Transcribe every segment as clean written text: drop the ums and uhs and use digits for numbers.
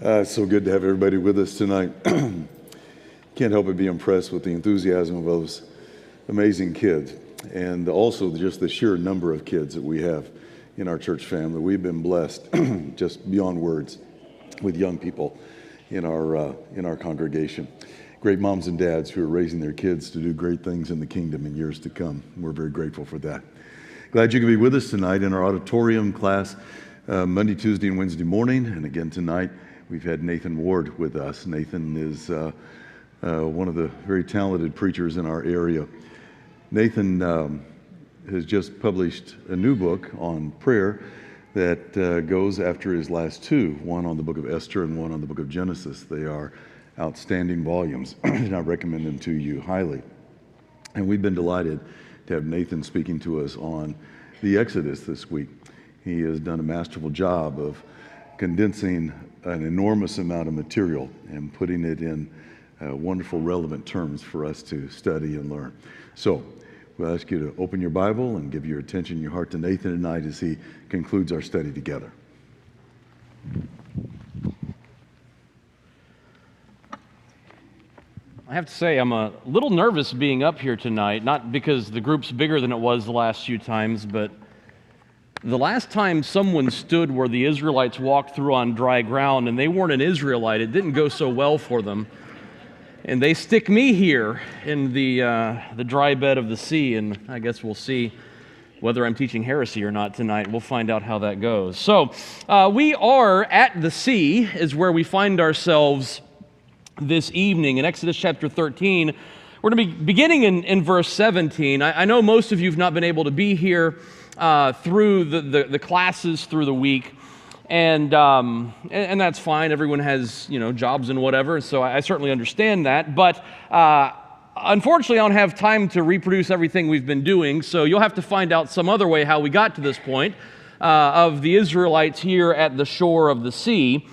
It's so good to have everybody with us tonight. Can't help but be impressed with the enthusiasm of those amazing kids, and also just the sheer number of kids that we have in our church family. We've been blessed just beyond words with young people in our congregation. Great moms and dads who are raising their kids to do great things in the kingdom in years to come. We're very grateful for that. Glad you can be with us tonight in our auditorium class, Monday, Tuesday, and Wednesday morning, and again tonight. We've had Nathan Ward with us. Nathan is one of the very talented preachers in our area. Nathan has just published a new book on prayer that goes after his last two, one on the book of Esther and one on the book of Genesis. They are outstanding volumes, and I recommend them to you highly. And we've been delighted to have Nathan speaking to us on the Exodus this week. He has done a masterful job of condensing an enormous amount of material and putting it in wonderful, relevant terms for us to study and learn. So we'll ask you to open your Bible and give your attention, your heart to Nathan tonight as he concludes our study together. I have to say, I'm a little nervous being up here tonight, not because the group's bigger than it was the last few times, but the last time someone stood where the Israelites walked through on dry ground and they weren't an Israelite, it didn't go so well for them. And they stick me here in the dry bed of the sea, and I guess we'll see whether I'm teaching heresy or not tonight. We'll find out how that goes. So we are at the sea is where we find ourselves this evening. In Exodus chapter 13, we're going to be beginning in verse 17. I know most of you have not been able to be here through the classes through the week, and that's fine. Everyone has jobs and whatever, so I certainly understand that. But unfortunately, I don't have time to reproduce everything we've been doing, so you'll have to find out some other way how we got to this point of the Israelites here at the shore of the sea.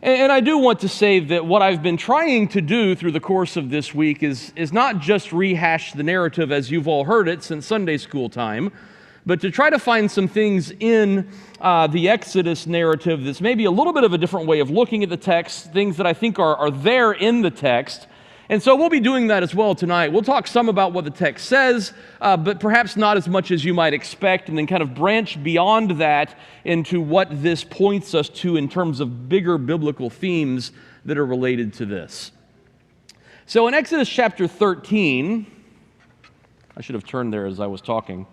And I do want to say that what I've been trying to do through the course of this week is not just rehash the narrative as you've all heard it since Sunday school time, but to try to find some things in the Exodus narrative that's maybe a little bit of a different way of looking at the text, things that I think are there in the text. And so we'll be doing that as well tonight. We'll talk some about what the text says, but perhaps not as much as you might expect, and then kind of branch beyond that into what this points us to in terms of bigger biblical themes that are related to this. So in Exodus chapter 13, I should have turned there as I was talking.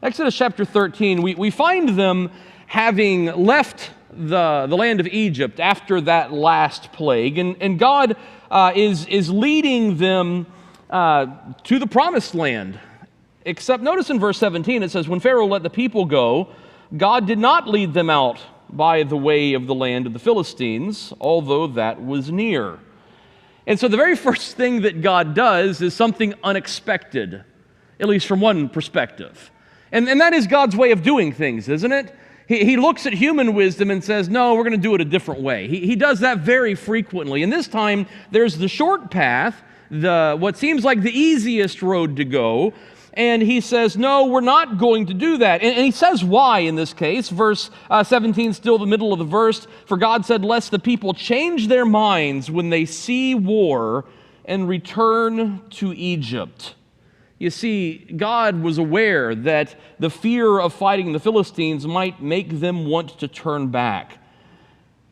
Exodus chapter 13, we find them having left the land of Egypt after that last plague, and God is leading them to the promised land. Except notice in verse 17 it says, when Pharaoh let the people go, God did not lead them out by the way of the land of the Philistines, although that was near. And so the very first thing that God does is something unexpected, at least from one perspective. And that is God's way of doing things, isn't it? He looks at human wisdom and says, no, we're going to do it a different way. He does that very frequently. And this time, there's the short path, what seems like the easiest road to go. And he says, no, we're not going to do that. And he says why in this case. Verse 17, still the middle of the verse. For God said, lest the people change their minds when they see war and return to Egypt. You see, God was aware that the fear of fighting the Philistines might make them want to turn back.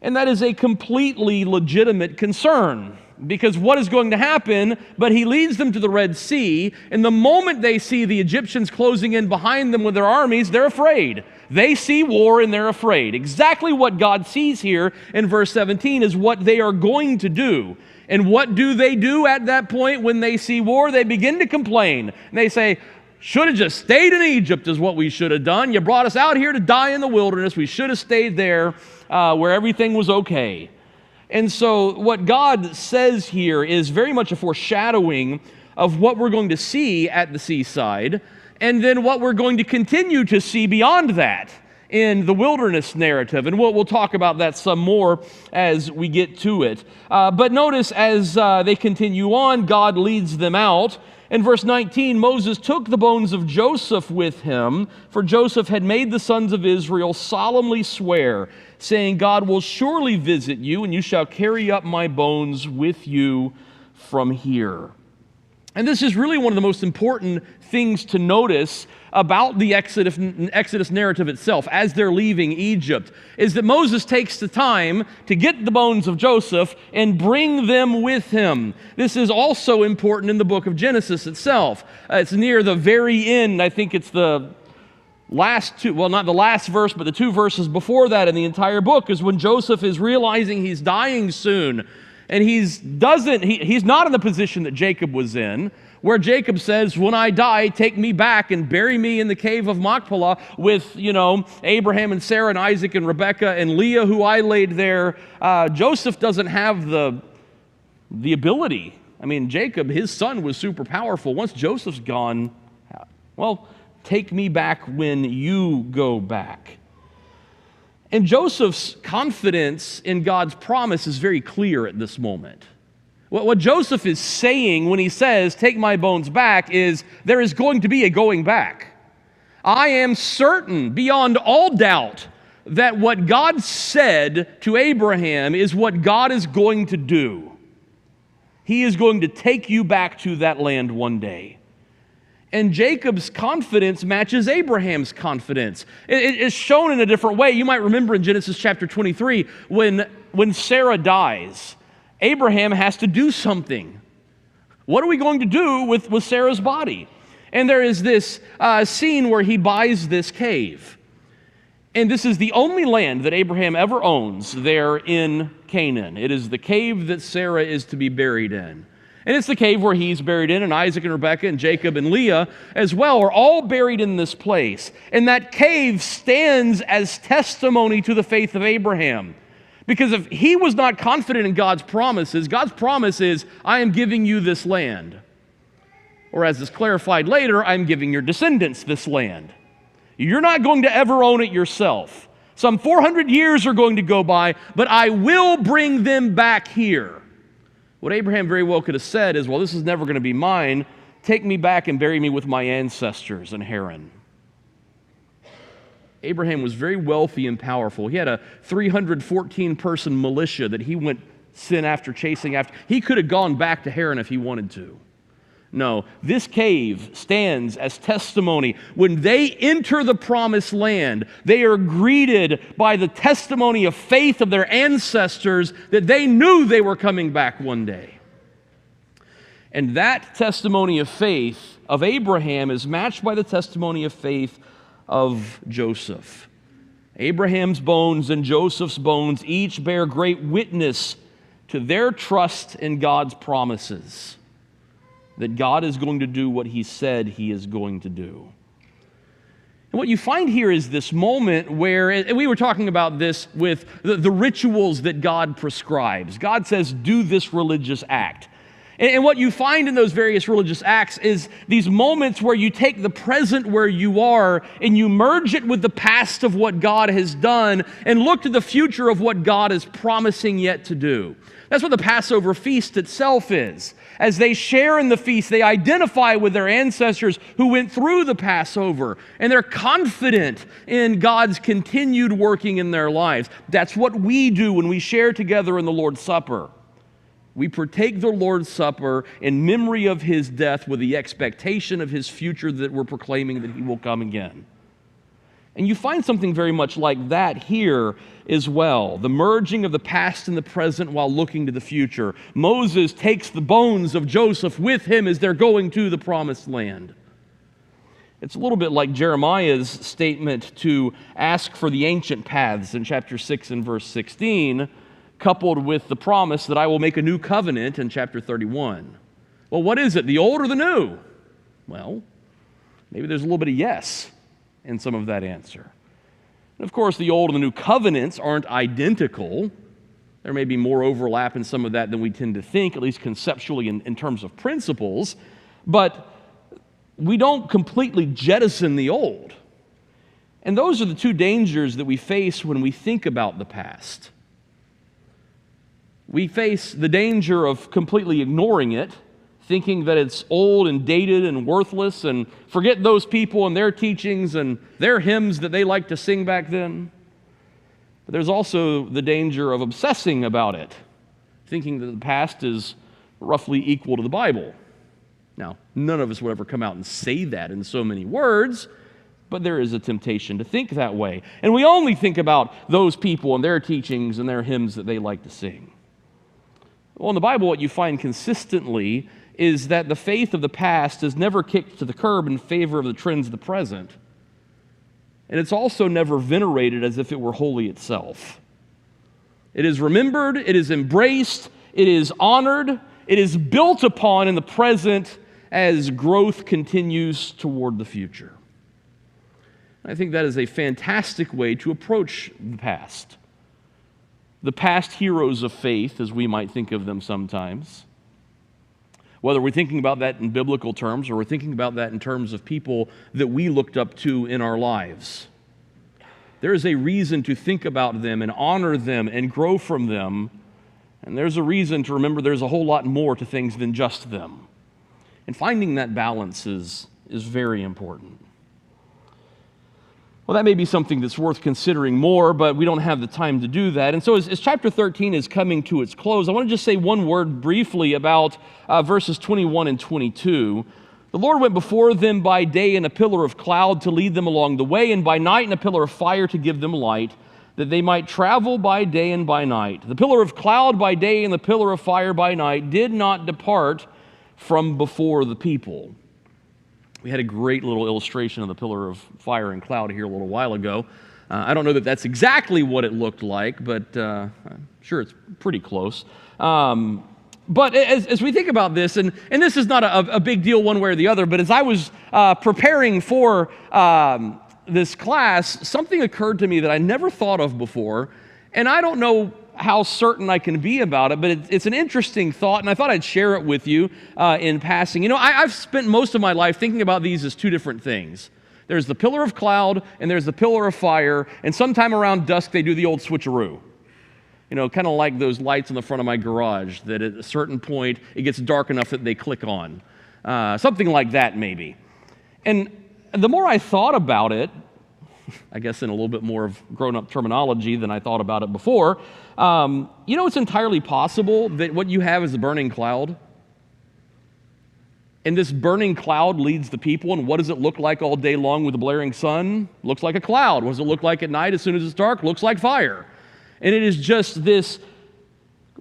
And that is a completely legitimate concern, because what is going to happen? But he leads them to the Red Sea, and the moment they see the Egyptians closing in behind them with their armies, they're afraid. They see war and they're afraid. Exactly what God sees here in verse 17 is what they are going to do. And what do they do at that point when they see war? They begin to complain. And they say, should have just stayed in Egypt is what we should have done. You brought us out here to die in the wilderness. We should have stayed there where everything was okay. And so what God says here is very much a foreshadowing of what we're going to see at the seaside, and then what we're going to continue to see beyond that in the wilderness narrative. And we'll talk about that some more as we get to it. But notice as they continue on, God leads them out. In verse 19, Moses took the bones of Joseph with him, for Joseph had made the sons of Israel solemnly swear, saying, God will surely visit you, and you shall carry up my bones with you from here. And this is really one of the most important things to notice about the Exodus narrative itself as they're leaving Egypt, is that Moses takes the time to get the bones of Joseph and bring them with him. This is also important in the book of Genesis itself. It's near the very end. I think it's the last two, well, not the last verse, but the two verses before that in the entire book is when Joseph is realizing he's dying soon. And he's not in the position that Jacob was in, where Jacob says, when I die, take me back and bury me in the cave of Machpelah with, Abraham and Sarah and Isaac and Rebekah and Leah, who I laid there. Joseph doesn't have the ability. I mean, Jacob, his son, was super powerful. Once Joseph's gone, well, take me back when you go back. And Joseph's confidence in God's promise is very clear at this moment. What Joseph is saying when he says, take my bones back, is there is going to be a going back. I am certain, beyond all doubt, that what God said to Abraham is what God is going to do. He is going to take you back to that land one day. And Jacob's confidence matches Abraham's confidence. It is shown in a different way. You might remember in Genesis chapter 23, when Sarah dies, Abraham has to do something. What are we going to do with Sarah's body? And there is this scene where he buys this cave. And this is the only land that Abraham ever owns there in Canaan. It is the cave that Sarah is to be buried in. And it's the cave where he's buried in, and Isaac and Rebekah and Jacob and Leah as well are all buried in this place. And that cave stands as testimony to the faith of Abraham. Because if he was not confident in God's promise is, I am giving you this land. Or as is clarified later, I'm giving your descendants this land. You're not going to ever own it yourself. Some 400 years are going to go by, but I will bring them back here. What Abraham very well could have said is, well, this is never going to be mine. Take me back and bury me with my ancestors in Haran. Abraham was very wealthy and powerful. He had a 314-person militia that he went chasing after. He could have gone back to Haran if he wanted to. No, this cave stands as testimony. When they enter the promised land, they are greeted by the testimony of faith of their ancestors that they knew they were coming back one day. And that testimony of faith of Abraham is matched by the testimony of faith of Joseph. Abraham's bones and Joseph's bones each bear great witness to their trust in God's promises, that God is going to do what he said he is going to do. And what you find here is this moment where, and we were talking about this with the rituals that God prescribes. God says, do this religious act. And what you find in those various religious acts is these moments where you take the present where you are and you merge it with the past of what God has done and look to the future of what God is promising yet to do. That's what the Passover feast itself is. As they share in the feast, they identify with their ancestors who went through the Passover, and they're confident in God's continued working in their lives. That's what we do when we share together in the Lord's Supper. We partake the Lord's Supper in memory of his death with the expectation of his future that we're proclaiming that he will come again. And you find something very much like that here as well. The merging of the past and the present while looking to the future. Moses takes the bones of Joseph with him as they're going to the promised land. It's a little bit like Jeremiah's statement to ask for the ancient paths in chapter 6 and verse 16, coupled with the promise that I will make a new covenant in chapter 31. Well, what is it, the old or the new? Well, maybe there's a little bit of yes in some of that answer. And of course, the old and the new covenants aren't identical. There may be more overlap in some of that than we tend to think, at least conceptually in terms of principles. But we don't completely jettison the old. And those are the two dangers that we face when we think about the past. We face the danger of completely ignoring it, thinking that it's old and dated and worthless, and forget those people and their teachings and their hymns that they liked to sing back then. But there's also the danger of obsessing about it, thinking that the past is roughly equal to the Bible. Now, none of us would ever come out and say that in so many words, but there is a temptation to think that way. And we only think about those people and their teachings and their hymns that they like to sing. Well, in the Bible, what you find consistently is that the faith of the past is never kicked to the curb in favor of the trends of the present. And it's also never venerated as if it were holy itself. It is remembered, it is embraced, it is honored, it is built upon in the present as growth continues toward the future. I think that is a fantastic way to approach the past. The past heroes of faith, as we might think of them sometimes. Whether we're thinking about that in biblical terms or we're thinking about that in terms of people that we looked up to in our lives. There is a reason to think about them and honor them and grow from them. And there's a reason to remember there's a whole lot more to things than just them. And finding that balance is very important. Well, that may be something that's worth considering more, but we don't have the time to do that. And so as chapter 13 is coming to its close, I want to just say one word briefly about verses 21 and 22. The Lord went before them by day in a pillar of cloud to lead them along the way, and by night in a pillar of fire to give them light, that they might travel by day and by night. The pillar of cloud by day and the pillar of fire by night did not depart from before the people. We had a great little illustration of the pillar of fire and cloud here a little while ago. I don't know that that's exactly what it looked like, but I'm sure it's pretty close. But as we think about this, and this is not a big deal one way or the other, but as I was preparing for this class, something occurred to me that I never thought of before, and I don't know how certain I can be about it, but it's an interesting thought, and I thought I'd share it with you in passing. You know, I've spent most of my life thinking about these as two different things. There's the pillar of cloud, and there's the pillar of fire, and sometime around dusk they do the old switcheroo. You know, kind of like those lights in the front of my garage, that at a certain point it gets dark enough that they click on. Something like that, maybe. And the more I thought about it, I guess in a little bit more of grown-up terminology than I thought about it before, you know, it's entirely possible that what you have is a burning cloud. And this burning cloud leads the people, and what does it look like all day long with the blaring sun? Looks like a cloud. What does it look like at night as soon as it's dark? Looks like fire. And it is just this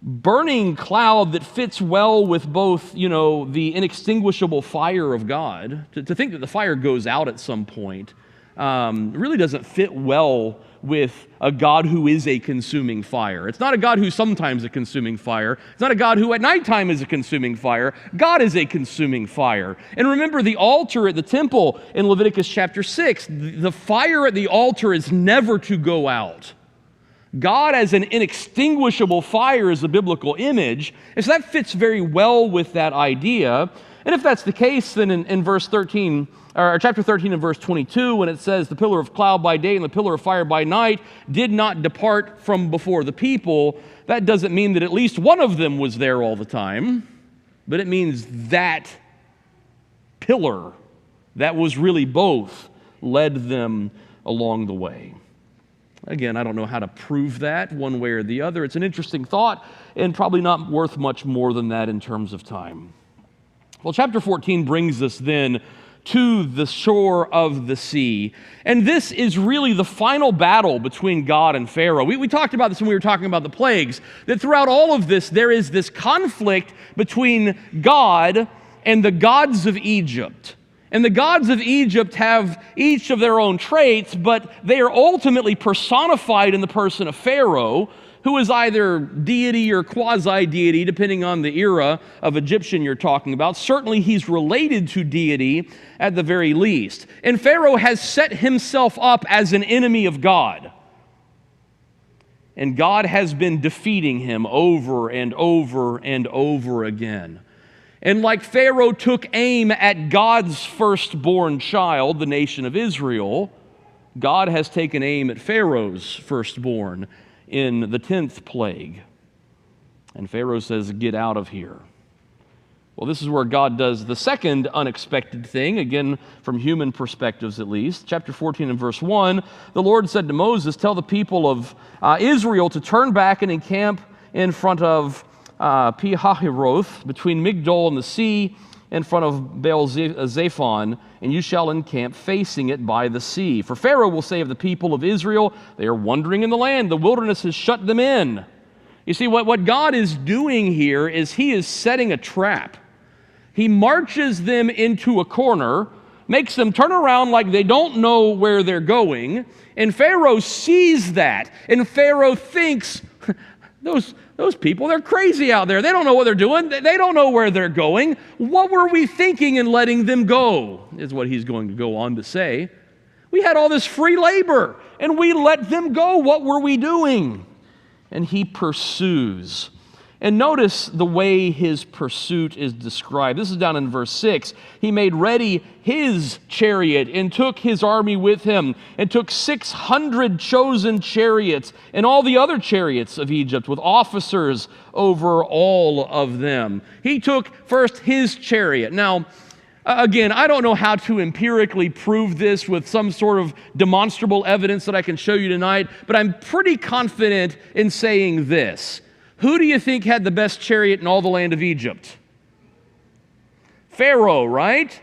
burning cloud that fits well with both, you know, the inextinguishable fire of God. To think that the fire goes out at some point really doesn't fit well with a God who is a consuming fire. It's not a God who's sometimes a consuming fire. It's not a God who at nighttime is a consuming fire. God is a consuming fire. And remember the altar at the temple in Leviticus chapter 6. The fire at the altar is never to go out. God as an inextinguishable fire is a biblical image, and so that fits very well with that idea. And if that's the case, then in verse 13, or chapter 13 and verse 22, when it says the pillar of cloud by day and the pillar of fire by night did not depart from before the people, that doesn't mean that at least one of them was there all the time, but it means that pillar, that was really both, led them along the way. Again, I don't know how to prove that one way or the other. It's an interesting thought and probably not worth much more than that in terms of time. Well, chapter 14 brings us then to the shore of the sea. And this is really the final battle between God and Pharaoh. We talked about this when we were talking about the plagues, that throughout all of this, there is this conflict between God and the gods of Egypt. And the gods of Egypt have each of their own traits, but they are ultimately personified in the person of Pharaoh, who is either deity or quasi-deity, depending on the era of Egyptian you're talking about. Certainly he's related to deity at the very least. And Pharaoh has set himself up as an enemy of God. And God has been defeating him over and over and over again. And like Pharaoh took aim at God's firstborn child, the nation of Israel, God has taken aim at Pharaoh's firstborn in the 10th plague. And Pharaoh says, "Get out of here." Well, this is where God does the second unexpected thing, again, from human perspectives at least. Chapter 14 and verse 1, the Lord said to Moses, "Tell the people of Israel to turn back and encamp in front of Pi-hahiroth, between Migdol and the sea, in front of Baal-Zephon, and you shall encamp facing it by the sea. For Pharaoh will say of the people of Israel, they are wandering in the land. The wilderness has shut them in." You see, what God is doing here is he is setting a trap. He marches them into a corner, makes them turn around like they don't know where they're going, and Pharaoh sees that, and Pharaoh thinks, those people, they're crazy out there. They don't know what they're doing. They don't know where they're going. What were we thinking in letting them go, is what he's going to go on to say. We had all this free labor, and we let them go. What were we doing? And he pursues. And notice the way his pursuit is described. This is down in verse 6. He made ready his chariot and took his army with him and took 600 chosen chariots and all the other chariots of Egypt with officers over all of them. He took first his chariot. Now, again, I don't know how to empirically prove this with some sort of demonstrable evidence that I can show you tonight, but I'm pretty confident in saying this. Who do you think had the best chariot in all the land of Egypt? Pharaoh, right?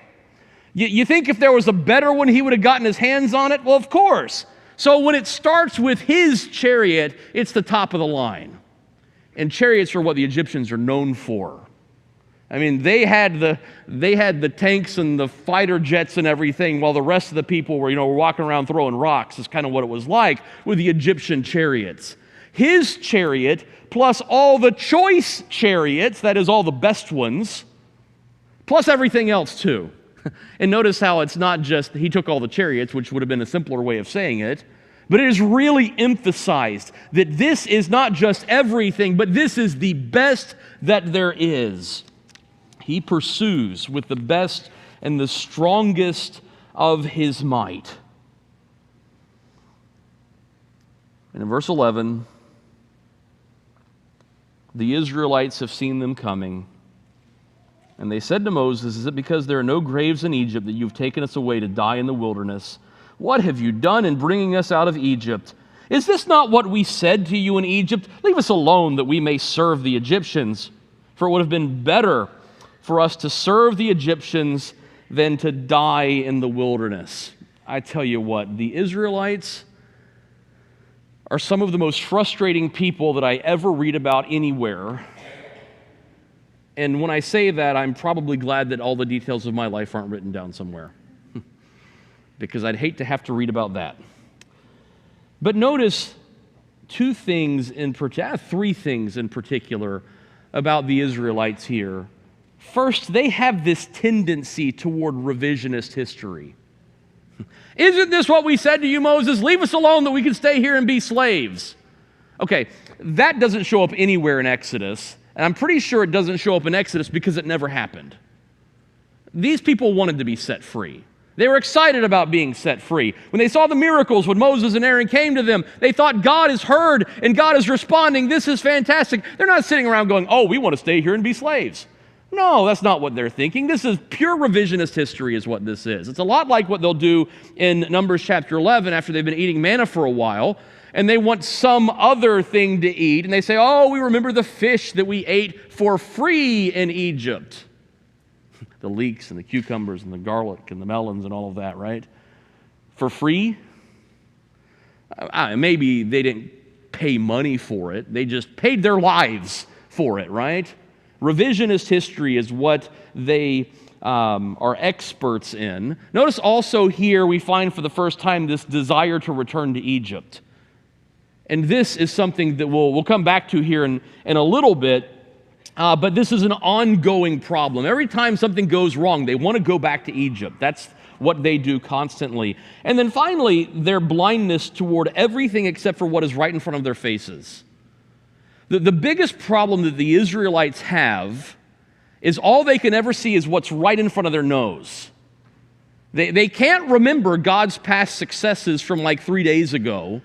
You think if there was a better one, he would have gotten his hands on it? Well, of course. So when it starts with his chariot, it's the top of the line. And chariots are what the Egyptians are known for. I mean, they had the tanks and the fighter jets and everything, while the rest of the people were walking around throwing rocks. Is kind of what it was like with the Egyptian chariots. His chariot, plus all the choice chariots, that is all the best ones, plus everything else too. And notice how it's not just he took all the chariots, which would have been a simpler way of saying it, but it is really emphasized that this is not just everything, but this is the best that there is. He pursues with the best and the strongest of his might. And in verse 11, the Israelites have seen them coming, and they said to Moses, "Is it because there are no graves in Egypt that you've taken us away to die in the wilderness? What have you done in bringing us out of Egypt? Is this not what we said to you in Egypt? Leave us alone that we may serve the Egyptians. For it would have been better for us to serve the Egyptians than to die in the wilderness." I tell you what, the Israelites are some of the most frustrating people that I ever read about anywhere. And when I say that, I'm probably glad that all the details of my life aren't written down somewhere, because I'd hate to have to read about that. But notice three things in particular about the Israelites here. First, they have this tendency toward revisionist history. Isn't this what we said to you, Moses? Leave us alone that we can stay here and be slaves. Okay, that doesn't show up anywhere in Exodus, and I'm pretty sure it doesn't show up in Exodus because it never happened. These people wanted to be set free. They were excited about being set free. When they saw the miracles, when Moses and Aaron came to them, they thought God is heard and God is responding. This is fantastic. They're not sitting around going, "Oh, we want to stay here and be slaves." No, that's not what they're thinking. This is pure revisionist history is what this is. It's a lot like what they'll do in Numbers chapter 11 after they've been eating manna for a while, and they want some other thing to eat, and they say, "Oh, we remember the fish that we ate for free in Egypt." The leeks and the cucumbers and the garlic and the melons and all of that, right? For free? Maybe they didn't pay money for it. They just paid their lives for it, right? Revisionist history is what they are experts in. Notice also here we find for the first time this desire to return to Egypt. And this is something that we'll come back to here in a little bit, but this is an ongoing problem. Every time something goes wrong, they want to go back to Egypt. That's what they do constantly. And then finally, their blindness toward everything except for what is right in front of their faces. The biggest problem that the Israelites have is all they can ever see is what's right in front of their nose. They can't remember God's past successes from like 3 days ago.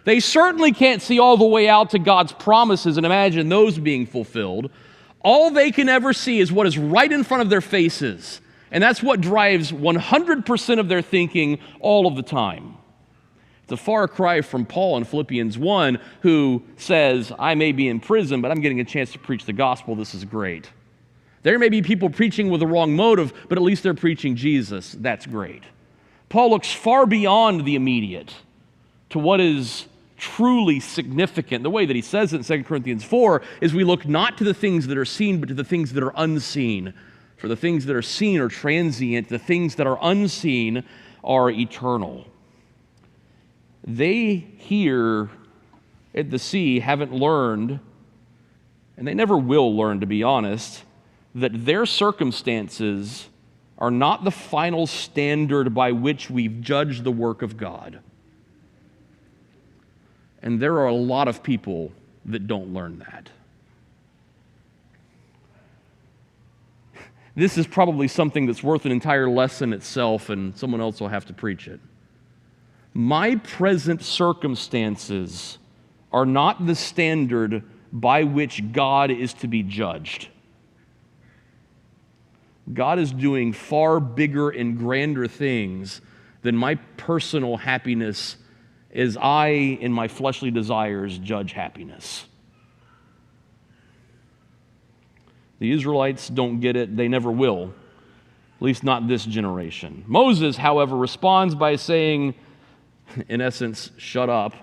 They certainly can't see all the way out to God's promises and imagine those being fulfilled. All they can ever see is what is right in front of their faces. And that's what drives 100% of their thinking all of the time. It's a far cry from Paul in Philippians 1, who says, I may be in prison, but I'm getting a chance to preach the gospel. This is great. There may be people preaching with the wrong motive, but at least they're preaching Jesus. That's great. Paul looks far beyond the immediate to what is truly significant. The way that he says it in 2 Corinthians 4 is we look not to the things that are seen, but to the things that are unseen. For the things that are seen are transient. The things that are unseen are eternal. They here at the sea haven't learned, and they never will learn, to be honest, that their circumstances are not the final standard by which we've judged the work of God. And there are a lot of people that don't learn that. This is probably something that's worth an entire lesson itself, and someone else will have to preach it. My present circumstances are not the standard by which God is to be judged. God is doing far bigger and grander things than my personal happiness as I, in my fleshly desires, judge happiness. The Israelites don't get it. They never will, at least not this generation. Moses, however, responds by saying, in essence, shut up,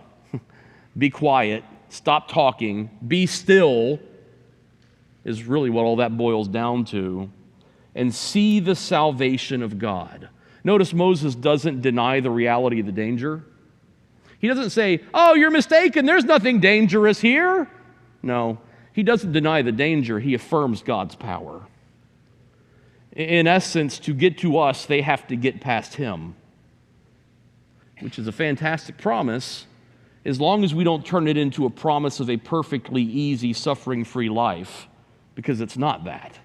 be quiet, stop talking, be still, is really what all that boils down to, and see the salvation of God. Notice Moses doesn't deny the reality of the danger. He doesn't say, oh, you're mistaken, there's nothing dangerous here. No, he doesn't deny the danger, he affirms God's power. In essence, to get to us, they have to get past him, which is a fantastic promise, as long as we don't turn it into a promise of a perfectly easy, suffering-free life, because it's not that.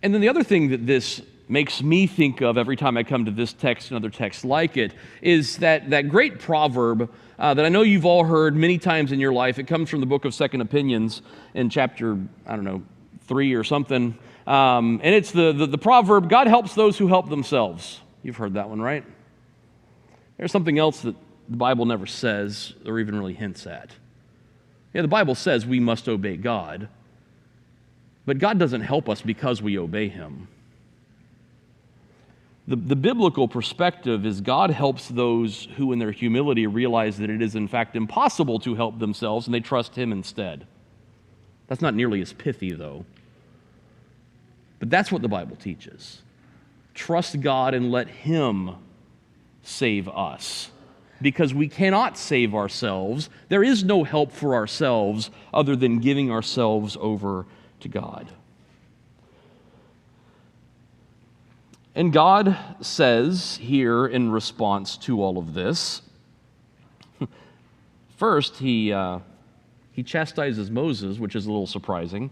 And then the other thing that this makes me think of every time I come to this text and other texts like it is that great proverb that I know you've all heard many times in your life. It comes from the book of Second Opinions in chapter, 3 or something. And it's the proverb, God helps those who help themselves. You've heard that one, right? There's something else that the Bible never says or even really hints at. Yeah, the Bible says we must obey God, but God doesn't help us because we obey him. The biblical perspective is God helps those who in their humility realize that it is in fact impossible to help themselves and they trust him instead. That's not nearly as pithy though. But that's what the Bible teaches. Trust God and let him save us. Because we cannot save ourselves. There is no help for ourselves other than giving ourselves over to God. And God says here in response to all of this, first he chastises Moses, which is a little surprising.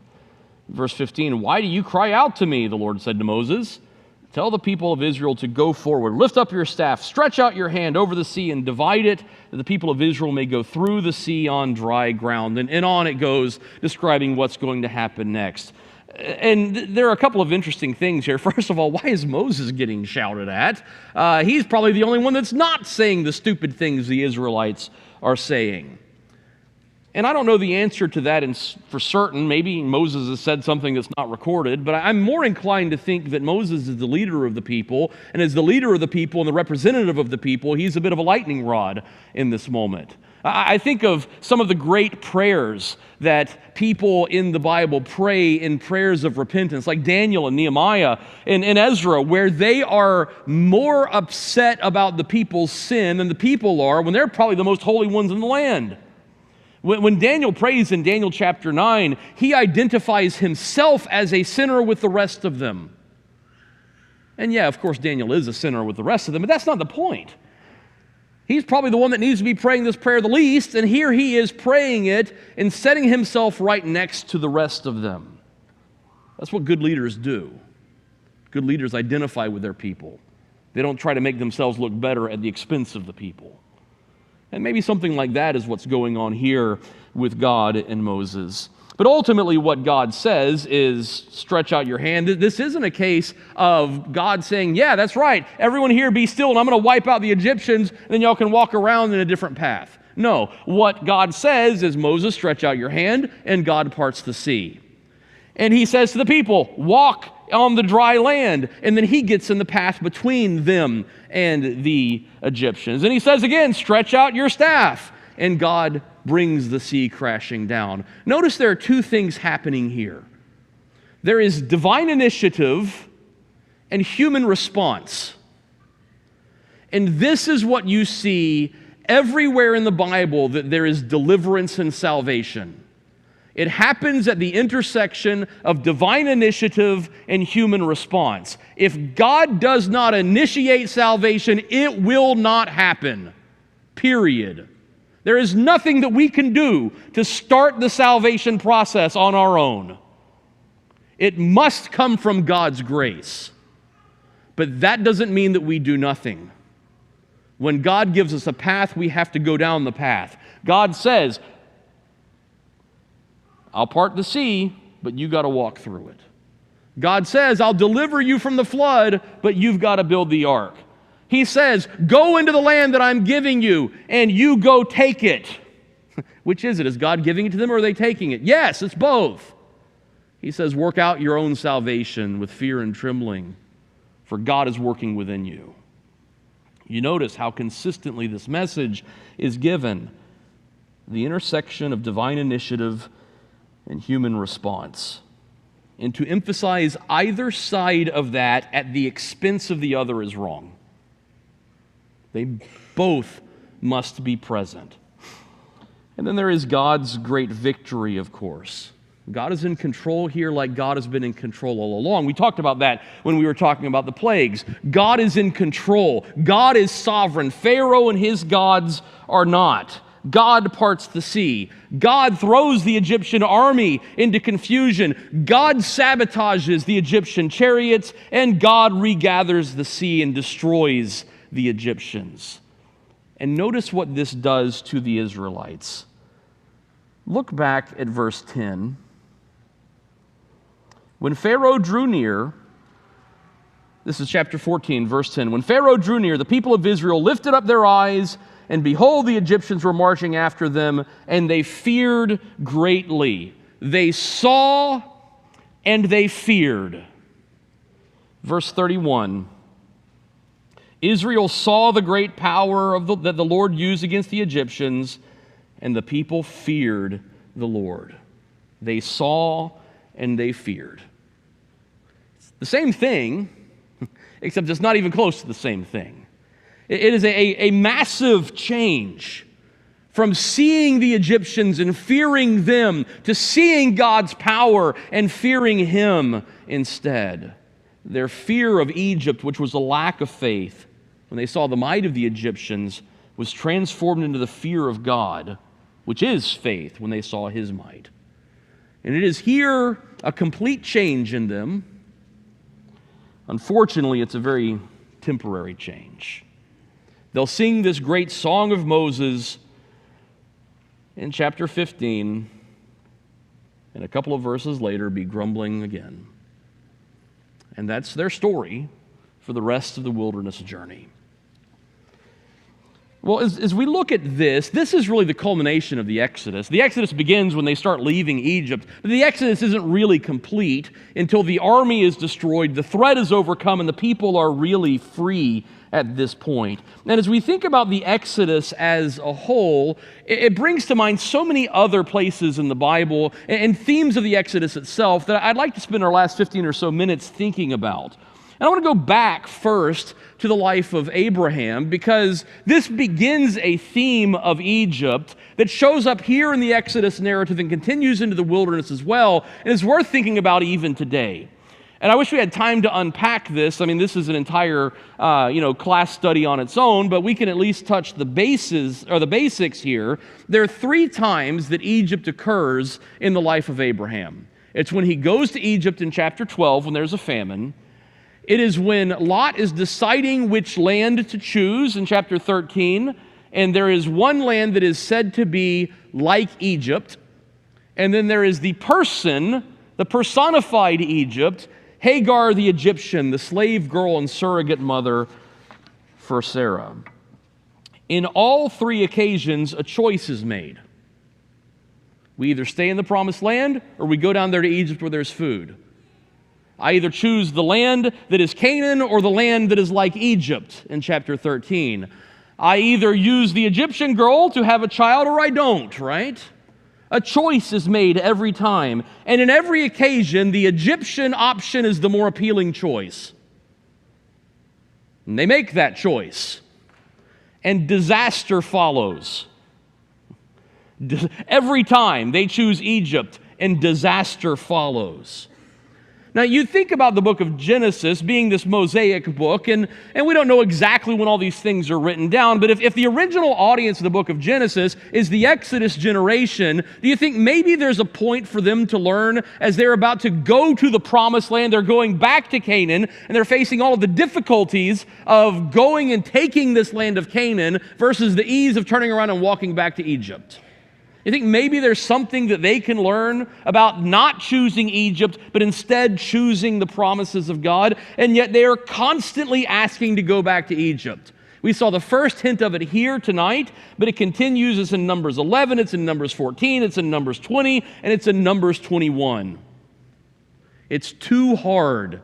Verse 15, why do you cry out to me, the Lord said to Moses. Tell the people of Israel to go forward. Lift up your staff, stretch out your hand over the sea and divide it, that the people of Israel may go through the sea on dry ground. And on it goes, describing what's going to happen next. And there are a couple of interesting things here. First of all, why is Moses getting shouted at? He's probably the only one that's not saying the stupid things the Israelites are saying. And I don't know the answer to that for certain. Maybe Moses has said something that's not recorded, but I'm more inclined to think that Moses is the leader of the people, and as the leader of the people and the representative of the people, he's a bit of a lightning rod in this moment. I think of some of the great prayers that people in the Bible pray in prayers of repentance, like Daniel and Nehemiah and Ezra, where they are more upset about the people's sin than the people are when they're probably the most holy ones in the land. When Daniel prays in Daniel chapter 9, he identifies himself as a sinner with the rest of them. And yeah, of course, Daniel is a sinner with the rest of them, but that's not the point. He's probably the one that needs to be praying this prayer the least, and here he is praying it and setting himself right next to the rest of them. That's what good leaders do. Good leaders identify with their people. They don't try to make themselves look better at the expense of the people. And maybe something like that is what's going on here with God and Moses. But ultimately what God says is, stretch out your hand. This isn't a case of God saying, yeah, that's right, everyone here be still, and I'm going to wipe out the Egyptians, and then y'all can walk around in a different path. No, what God says is, Moses, stretch out your hand, and God parts the sea. And he says to the people, walk on the dry land. And then he gets in the path between them and the Egyptians. And he says again, stretch out your staff. And God brings the sea crashing down. Notice there are two things happening here. There is divine initiative and human response. And this is what you see everywhere in the Bible, that there is deliverance and salvation. It happens at the intersection of divine initiative and human response. If God does not initiate salvation, it will not happen. Period. There is nothing that we can do to start the salvation process on our own. It must come from God's grace. But that doesn't mean that we do nothing. When God gives us a path, we have to go down the path. God says, I'll part the sea, but you got to walk through it. God says, I'll deliver you from the flood, but you've got to build the ark. He says, go into the land that I'm giving you, and you go take it. Which is it? Is God giving it to them, or are they taking it? Yes, it's both. He says, work out your own salvation with fear and trembling, for God is working within you. You notice how consistently this message is given. The intersection of divine initiative and human response. And to emphasize either side of that at the expense of the other is wrong. They both must be present. And then there is God's great victory, of course. God is in control here like God has been in control all along. We talked about that when we were talking about the plagues. God is in control. God is sovereign. Pharaoh and his gods are not. God parts the sea. God throws the Egyptian army into confusion. God sabotages the Egyptian chariots, and God regathers the sea and destroys the Egyptians. And notice what this does to the Israelites. Look back at verse 10. When Pharaoh drew near, this is chapter 14, verse 10. When Pharaoh drew near, the people of Israel lifted up their eyes, and behold, the Egyptians were marching after them, and they feared greatly. They saw and they feared. Verse 31. Israel saw the great power that the Lord used against the Egyptians, and the people feared the Lord. They saw and they feared. It's the same thing, except it's not even close to the same thing. It is a massive change from seeing the Egyptians and fearing them to seeing God's power and fearing Him instead. Their fear of Egypt, which was a lack of faith, when they saw the might of the Egyptians, was transformed into the fear of God, which is faith, when they saw His might. And it is here a complete change in them. Unfortunately, it's a very temporary change. They'll sing this great song of Moses in chapter 15, and a couple of verses later be grumbling again. And that's their story for the rest of the wilderness journey. Well, as we look at this is really the culmination of the Exodus. The Exodus begins when they start leaving Egypt, but the Exodus isn't really complete until the army is destroyed, the threat is overcome, and the people are really free at this point. And as we think about the Exodus as a whole, it brings to mind so many other places in the Bible and themes of the Exodus itself that I'd like to spend our last 15 or so minutes thinking about. And I want to go back first to the life of Abraham, because this begins a theme of Egypt that shows up here in the Exodus narrative and continues into the wilderness as well, and is worth thinking about even today. And I wish we had time to unpack this. I mean, this is an entire class study on its own, but we can at least touch the basics here. There are 3 times that Egypt occurs in the life of Abraham. It's when he goes to Egypt in chapter 12 when there's a famine. It is when Lot is deciding which land to choose in chapter 13, And there is one land that is said to be like Egypt, and then there is the person, the personified Egypt, Hagar the Egyptian, the slave girl and surrogate mother for Sarah. In all three occasions, a choice is made. We either stay in the promised land or we go down there to Egypt where there's food. I either choose the land that is Canaan or the land that is like Egypt in chapter 13. I either use the Egyptian girl to have a child or I don't, right? A choice is made every time. And in every occasion, the Egyptian option is the more appealing choice. And they make that choice. And disaster follows. Every time they choose Egypt, and disaster follows. Now, you think about the book of Genesis being this Mosaic book, and we don't know exactly when all these things are written down, but if the original audience of the book of Genesis is the Exodus generation, do you think maybe there's a point for them to learn as they're about to go to the promised land, they're going back to Canaan, and they're facing all of the difficulties of going and taking this land of Canaan versus the ease of turning around and walking back to Egypt? You think maybe there's something that they can learn about not choosing Egypt, but instead choosing the promises of God, and yet they are constantly asking to go back to Egypt? We saw the first hint of it here tonight, but it continues. It's in Numbers 11, it's in Numbers 14, it's in Numbers 20, and it's in Numbers 21. It's too hard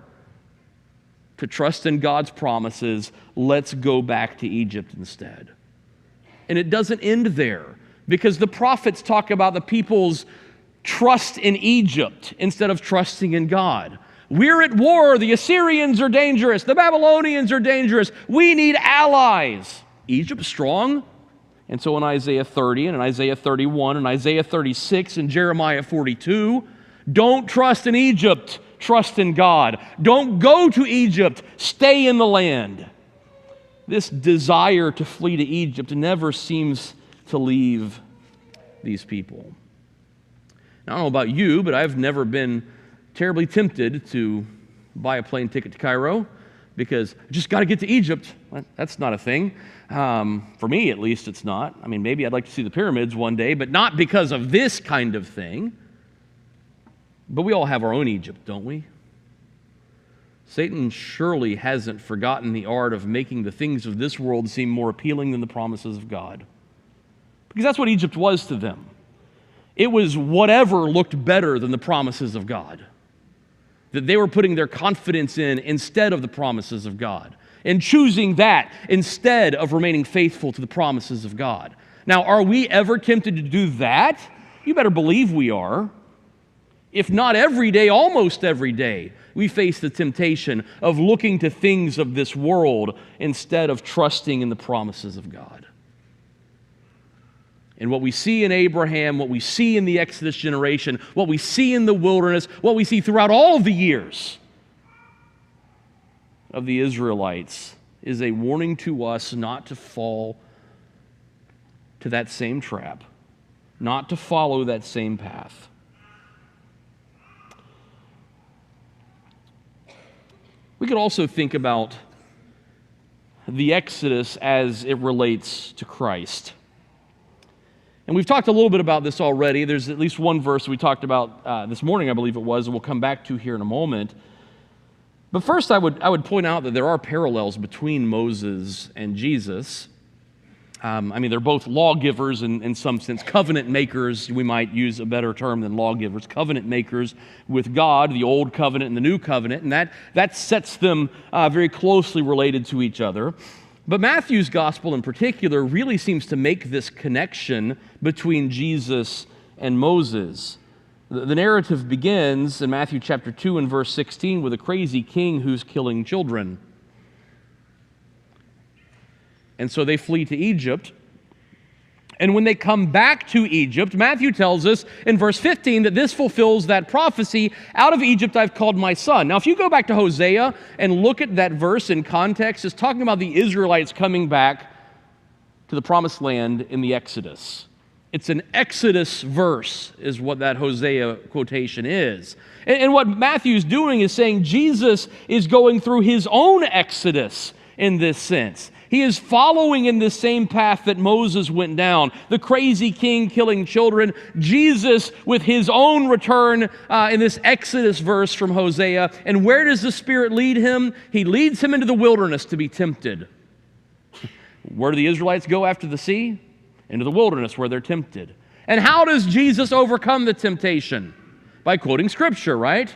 to trust in God's promises. Let's go back to Egypt instead. And it doesn't end there, because the prophets talk about the people's trust in Egypt instead of trusting in God. We're at war. The Assyrians are dangerous. The Babylonians are dangerous. We need allies. Egypt's strong. And so in Isaiah 30 and in Isaiah 31 and Isaiah 36 and Jeremiah 42, don't trust in Egypt. Trust in God. Don't go to Egypt. Stay in the land. This desire to flee to Egypt never seems to leave these people. Now, I don't know about you, but I've never been terribly tempted to buy a plane ticket to Cairo because I just got to get to Egypt. That's not a thing. For me, at least, it's not. I mean, maybe I'd like to see the pyramids one day, but not because of this kind of thing. But we all have our own Egypt, don't we? Satan surely hasn't forgotten the art of making the things of this world seem more appealing than the promises of God. Because that's what Egypt was to them. It was whatever looked better than the promises of God. That they were putting their confidence in instead of the promises of God. And choosing that instead of remaining faithful to the promises of God. Now, are we ever tempted to do that? You better believe we are. If not every day, almost every day, we face the temptation of looking to things of this world instead of trusting in the promises of God. And what we see in Abraham, what we see in the Exodus generation, what we see in the wilderness, what we see throughout all of the years of the Israelites is a warning to us not to fall to that same trap, not to follow that same path. We could also think about the Exodus as it relates to Christ. And we've talked a little bit about this already. There's at least one verse we talked about this morning, I believe it was, and we'll come back to here in a moment. But first, I would point out that there are parallels between Moses and Jesus. They're both lawgivers in some sense, covenant makers. We might use a better term than lawgivers. Covenant makers with God, the old covenant and the new covenant, and that sets them very closely related to each other. But Matthew's gospel in particular really seems to make this connection between Jesus and Moses. The narrative begins in Matthew chapter 2 and verse 16 with a crazy king who's killing children. And so they flee to Egypt. And when they come back to Egypt, Matthew tells us in verse 15 that this fulfills that prophecy, out of Egypt I've called my son. Now, if you go back to Hosea and look at that verse in context, it's talking about the Israelites coming back to the promised land in the Exodus. It's an Exodus verse is what that Hosea quotation is. And what Matthew's doing is saying Jesus is going through his own Exodus in this sense. He is following in the same path that Moses went down. The crazy king killing children. Jesus with his own return in this Exodus verse from Hosea. And where does the Spirit lead him? He leads him into the wilderness to be tempted. Where do the Israelites go after the sea? Into the wilderness where they're tempted. And how does Jesus overcome the temptation? By quoting Scripture, right?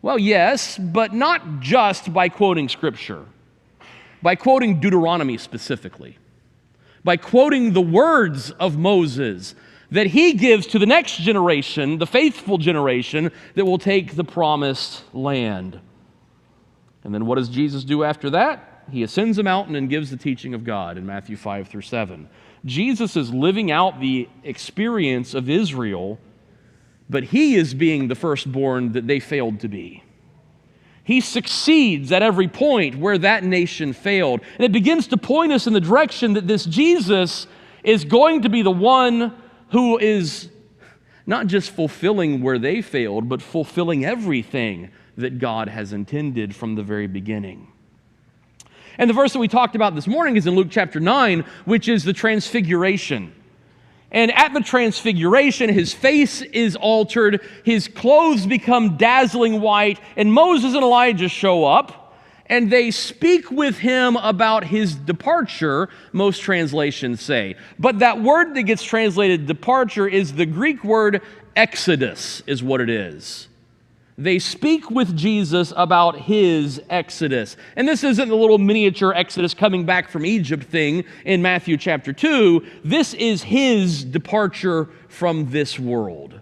Well, yes, but not just by quoting Scripture. By quoting Deuteronomy specifically. By quoting the words of Moses that he gives to the next generation, the faithful generation, that will take the promised land. And then what does Jesus do after that? He ascends a mountain and gives the teaching of God in Matthew 5 through 7. Jesus is living out the experience of Israel, but he is being the firstborn that they failed to be. He succeeds at every point where that nation failed. And it begins to point us in the direction that this Jesus is going to be the one who is not just fulfilling where they failed, but fulfilling everything that God has intended from the very beginning. And the verse that we talked about this morning is in Luke chapter 9, which is the transfiguration. And at the transfiguration, his face is altered, his clothes become dazzling white, and Moses and Elijah show up, and they speak with him about his departure, most translations say. But that word that gets translated departure is the Greek word exodus, is what it is. They speak with Jesus about his exodus. And this isn't the little miniature exodus coming back from Egypt thing in Matthew chapter 2. This is his departure from this world.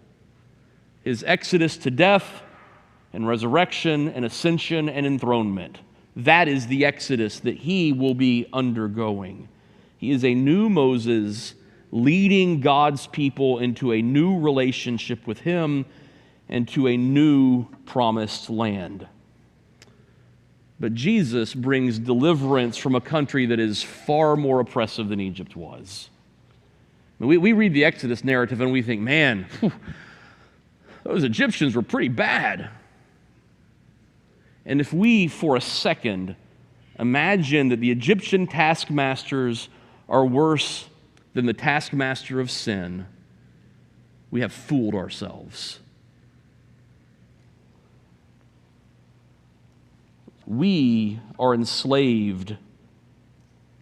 His exodus to death and resurrection and ascension and enthronement. That is the exodus that he will be undergoing. He is a new Moses leading God's people into a new relationship with him and to a new promised land. But Jesus brings deliverance from a country that is far more oppressive than Egypt was. We read the Exodus narrative and we think, man, those Egyptians were pretty bad. And if we, for a second, imagine that the Egyptian taskmasters are worse than the taskmaster of sin, we have fooled ourselves. We are enslaved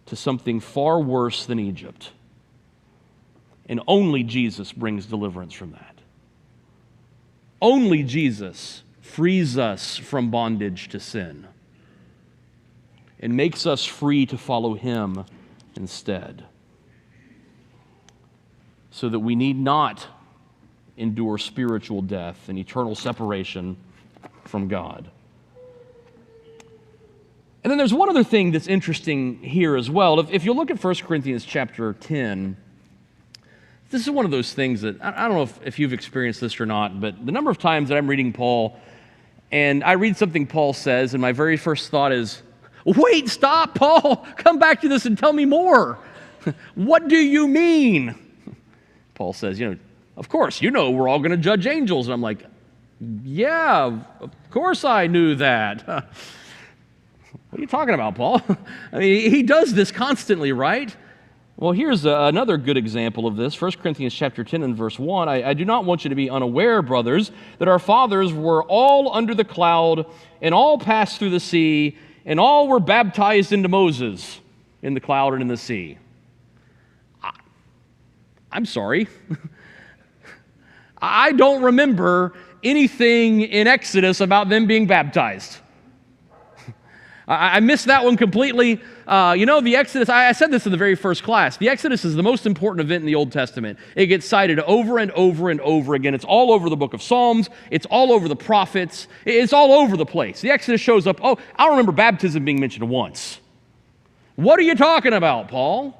to something far worse than Egypt. And only Jesus brings deliverance from that. Only Jesus frees us from bondage to sin and makes us free to follow him instead, so that we need not endure spiritual death and eternal separation from God. And then there's one other thing that's interesting here as well. If you look at 1 Corinthians chapter 10, this is one of those things that, I don't know if you've experienced this or not, but the number of times that I'm reading Paul, and I read something Paul says, and my very first thought is, wait, stop, Paul, come back to this and tell me more. What do you mean? Paul says, of course, we're all going to judge angels. And I'm like, yeah, of course I knew that. What are you talking about, Paul? I mean, he does this constantly, right? Well, here's another good example of this. 1 Corinthians chapter 10 and verse 1. I do not want you to be unaware, brothers, that our fathers were all under the cloud and all passed through the sea and all were baptized into Moses in the cloud and in the sea. I'm sorry. I don't remember anything in Exodus about them being baptized. I missed that one completely. The Exodus, I said this in the very first class, the Exodus is the most important event in the Old Testament. It gets cited over and over and over again. It's all over the book of Psalms. It's all over the prophets. It's all over the place. The Exodus shows up, I don't remember baptism being mentioned once. What are you talking about, Paul?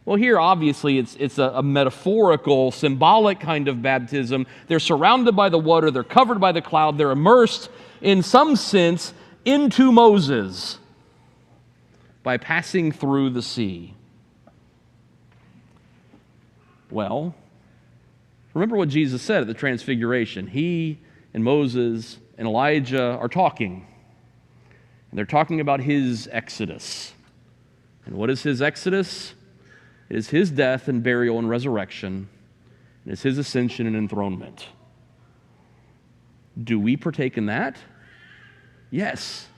Well, here, obviously, it's a metaphorical, symbolic kind of baptism. They're surrounded by the water. They're covered by the cloud. They're immersed, in some sense, into Moses by passing through the sea. Well, remember what Jesus said at the Transfiguration. He and Moses and Elijah are talking. And they're talking about his exodus. And what is his exodus? It is his death and burial and resurrection. It is his ascension and enthronement. Do we partake in that? Yes,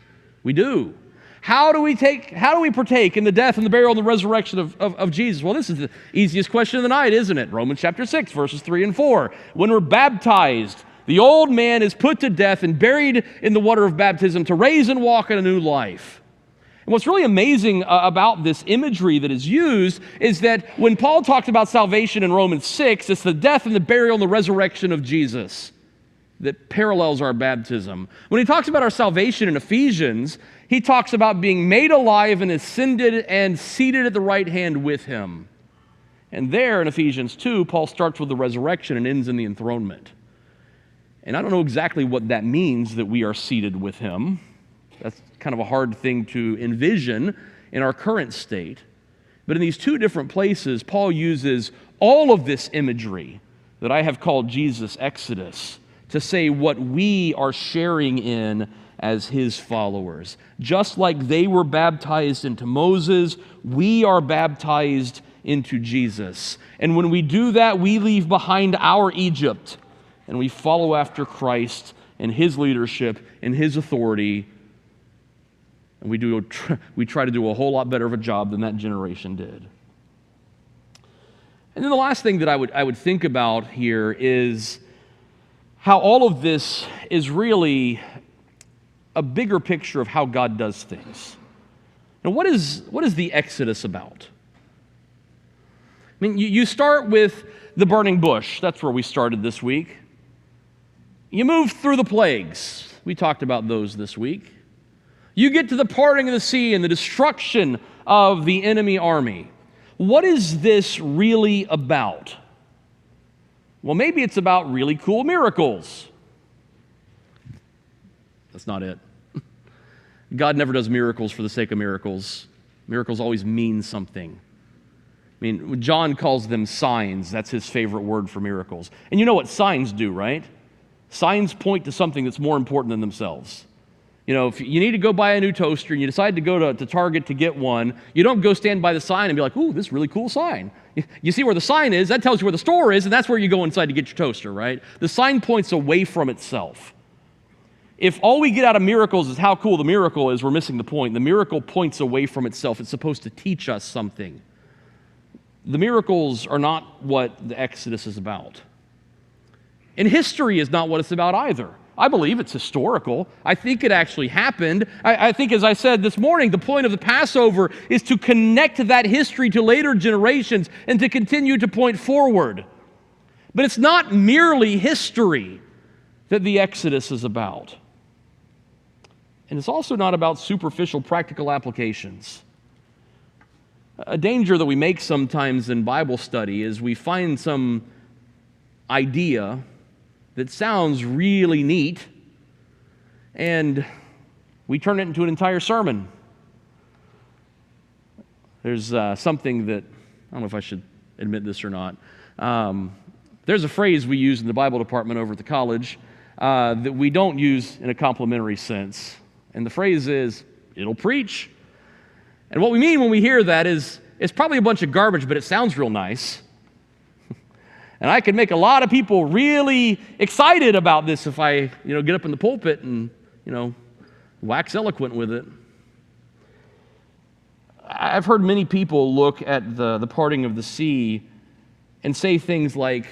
we do. How do we partake in the death and the burial and the resurrection of Jesus? Well, this is the easiest question of the night, isn't it? Romans chapter 6, verses 3 and 4. When we're baptized, the old man is put to death and buried in the water of baptism to raise and walk in a new life. And what's really amazing about this imagery that is used is that when Paul talked about salvation in Romans 6, it's the death and the burial and the resurrection of Jesus that parallels our baptism. When he talks about our salvation in Ephesians, he talks about being made alive and ascended and seated at the right hand with him. And there in Ephesians 2, Paul starts with the resurrection and ends in the enthronement. And I don't know exactly what that means, that we are seated with him. That's kind of a hard thing to envision in our current state. But in these two different places, Paul uses all of this imagery that I have called Jesus' Exodus to say what we are sharing in as his followers. Just like they were baptized into Moses, we are baptized into Jesus. And when we do that, we leave behind our Egypt and we follow after Christ and his leadership and his authority. And we try to do a whole lot better of a job than that generation did. And then the last thing that I would think about here is how all of this is really a bigger picture of how God does things. Now, what is the Exodus about? I mean, you start with the burning bush. That's where we started this week. You move through the plagues. We talked about those this week. You get to the parting of the sea and the destruction of the enemy army. What is this really about? Well, maybe it's about really cool miracles. That's not it. God never does miracles for the sake of miracles. Miracles always mean something. I mean, John calls them signs. That's his favorite word for miracles. And you know what signs do, right? Signs point to something that's more important than themselves. You know, if you need to go buy a new toaster and you decide to go to Target to get one, you don't go stand by the sign and be like, ooh, this is a really cool sign. You see where the sign is, that tells you where the store is, and that's where you go inside to get your toaster, right? The sign points away from itself. If all we get out of miracles is how cool the miracle is, we're missing the point. The miracle points away from itself. It's supposed to teach us something. The miracles are not what the Exodus is about. And history is not what it's about either. I believe it's historical. I think it actually happened. I think, as I said this morning, the point of the Passover is to connect that history to later generations and to continue to point forward. But it's not merely history that the Exodus is about. And it's also not about superficial practical applications. A danger that we make sometimes in Bible study is we find some idea that sounds really neat, and we turn it into an entire sermon. There's something that, I don't know if I should admit this or not. There's a phrase we use in the Bible department over at the college that we don't use in a complimentary sense. And the phrase is, it'll preach. And what we mean when we hear that is, it's probably a bunch of garbage, but it sounds real nice. And I could make a lot of people really excited about this if I, get up in the pulpit and, wax eloquent with it. I've heard many people look at the parting of the sea and say things like,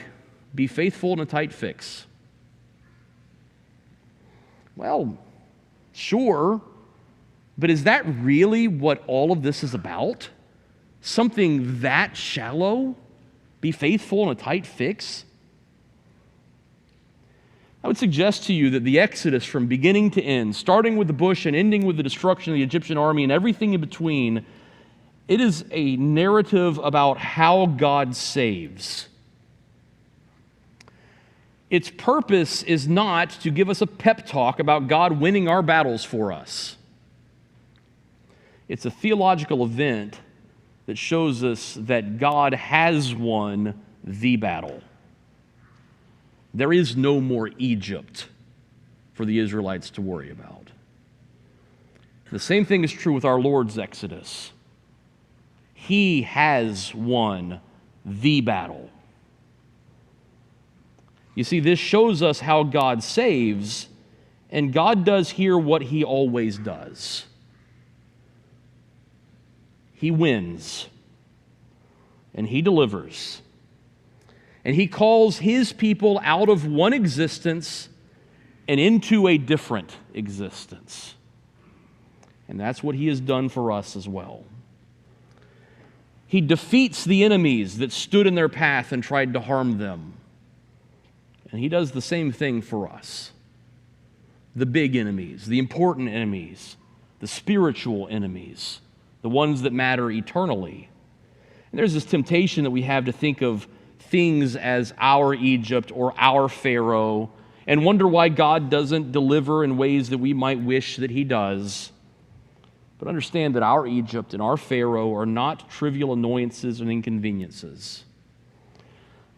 be faithful in a tight fix. Well, sure, but is that really what all of this is about? Something that shallow? Be faithful in a tight fix? I would suggest to you that the Exodus from beginning to end, starting with the bush and ending with the destruction of the Egyptian army and everything in between, it is a narrative about how God saves. Its purpose is not to give us a pep talk about God winning our battles for us. It's a theological event that shows us that God has won the battle. There is no more Egypt for the Israelites to worry about. The same thing is true with our Lord's Exodus. He has won the battle. You see, this shows us how God saves, and God does here what He always does. He wins, and He delivers. And He calls His people out of one existence and into a different existence. And that's what He has done for us as well. He defeats the enemies that stood in their path and tried to harm them. And He does the same thing for us. The big enemies, the important enemies, the spiritual enemies, the ones that matter eternally. And there's this temptation that we have to think of things as our Egypt or our Pharaoh and wonder why God doesn't deliver in ways that we might wish that He does. But understand that our Egypt and our Pharaoh are not trivial annoyances and inconveniences.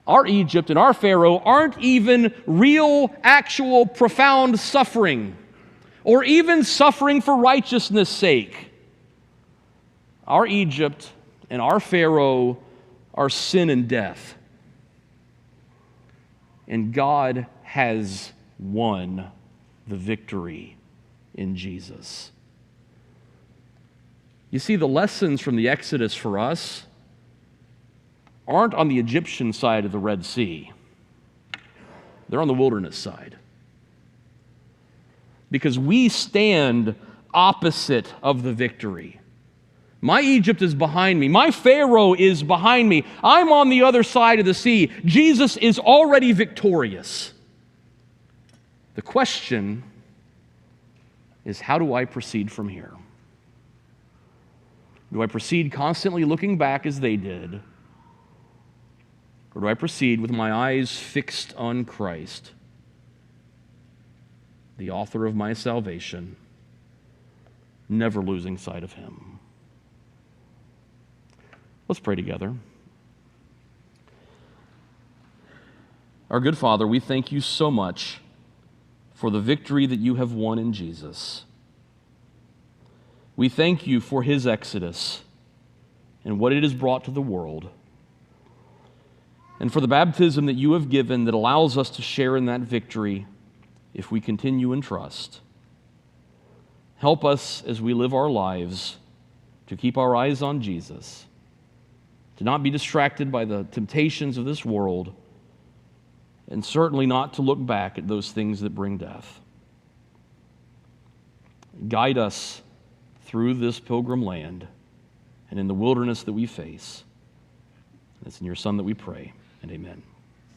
Our Egypt and our Pharaoh aren't even real, actual, profound suffering, or even suffering for righteousness' sake. Our Egypt and our Pharaoh are sin and death. And God has won the victory in Jesus. You see, the lessons from the Exodus for us aren't on the Egyptian side of the Red Sea. They're on the wilderness side. Because we stand opposite of the victory. My Egypt is behind me. My Pharaoh is behind me. I'm on the other side of the sea. Jesus is already victorious. The question is, how do I proceed from here? Do I proceed constantly looking back as they did? Or do I proceed with my eyes fixed on Christ, the author of my salvation, never losing sight of Him? Let's pray together. Our good Father, we thank You so much for the victory that You have won in Jesus. We thank You for His exodus and what it has brought to the world, and for the baptism that You have given that allows us to share in that victory if we continue in trust. Help us as we live our lives to keep our eyes on Jesus, to not be distracted by the temptations of this world, and certainly not to look back at those things that bring death. Guide us through this pilgrim land and in the wilderness that we face. It's in Your Son that we pray, and amen.